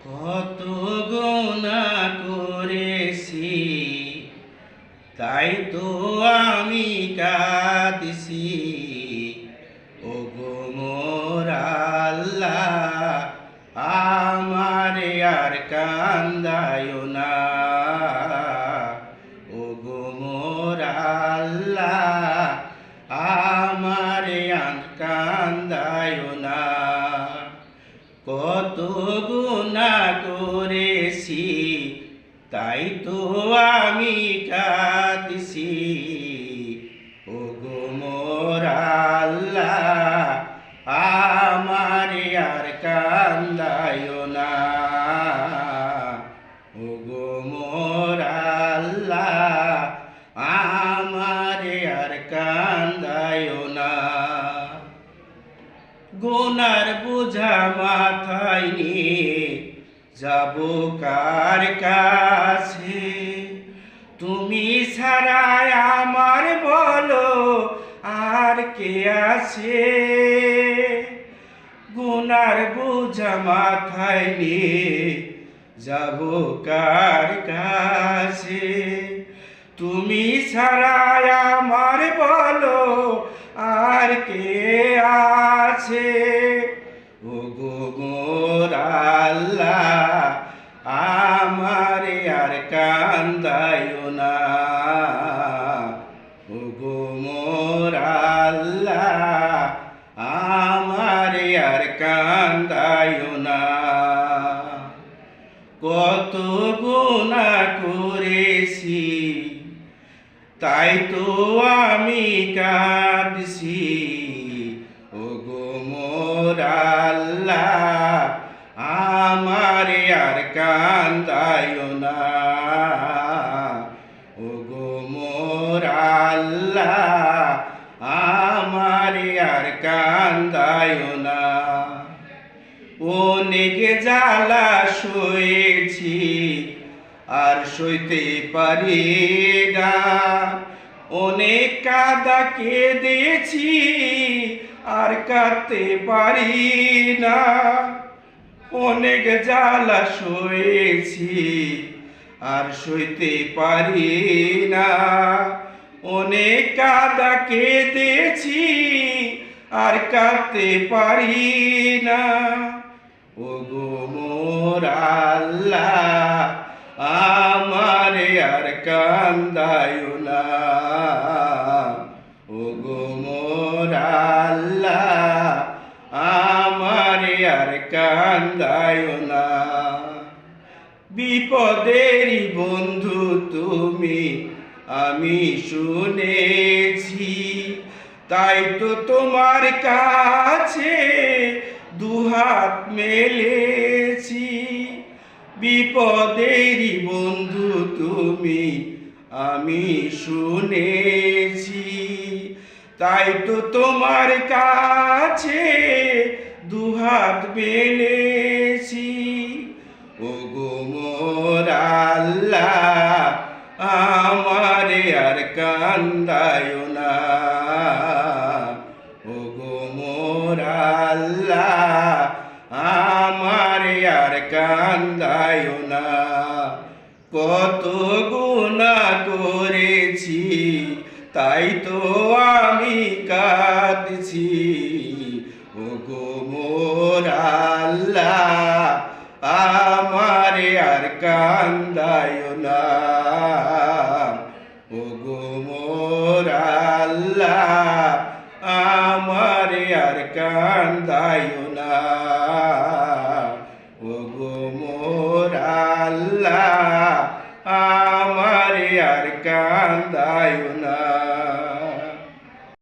কত গুনাহ করেছি, তাই তো আমি কাঁদছি। ওগো মোর আল্লাহ, আমারে আর কান্দায়ো না। ওগো মোর আল্লাহ, আমারে আর কান্দায়ো না। কত গুনাহ করেছি, তাই তো আমি কাঁদছি। ওগো মোর আল্লাহ, আমারে আর কান্দায়ো না। ওগো মোর আল্লাহ, আমারে আর কান্দায়ো না। গুনার বোঝা মাথায় নিয়ে যাব কার কাছে? তুমি ছাড়া আমার বলো আর কে আছে? গুনার বোঝা মাথায় নিয়ে যাব কার কাছে? তুমি ছাড়া আমার বলো আর কে আছে? ওগো মোর আল্লাহ, আমারে আর কান্দায়ো না। ওগো মোর আল্লাহ, আমারে আর কান্দায়ো না। কত গুনাহ করেছি, তাই তো আমি কাঁদছি। ওগো মোর আল্লাহ, আমারে আর কান্দায়ো না। ওগো মোর আল্লাহ, আমারে আর কান্দায়ো না। অনেক জ্বালা সয়েছি, আর সইতে পারি না। অনেক কাঁদা কেঁদেছি, আর কাঁদতে পারি না। অনেক জ্বালা সয়েছি, আর সইতে পারি না। অনেক কাঁদা কেঁদেছি, আর কাঁদতে পারি না। ওগো মোর আল্লাহ, আমারে আর কান্দায়ো না। ওগো মোর আল্লাহ, আমারে আর কান্দায়ো না। বিপদেরই বন্ধু তুমি, আমি শুনেছি, তাই তো তোমার কাছে দুহাত মেলেছি। বিপদেরই বন্ধু তুমি, আমি শুনেছি, তাই তো তোমার কাছে দুহাত মেলেছি। ওগো মোর আল্লাহ, আমারে আর কান্দায়ো না। ওগো মোর আল্লাহ, আমারে আর কান্দায়ো না। কত গুনাহ করেছি, তাই তো আমি কাঁদছি। ওগো মোর আল্লাহ, আমারে আর কান্দায়ো না। ওগো মোর আল্লাহ, আমারে আর কান্দায়ো না। ওগো মোর আল্লাহ, আমারে আর কান্দায়ো না।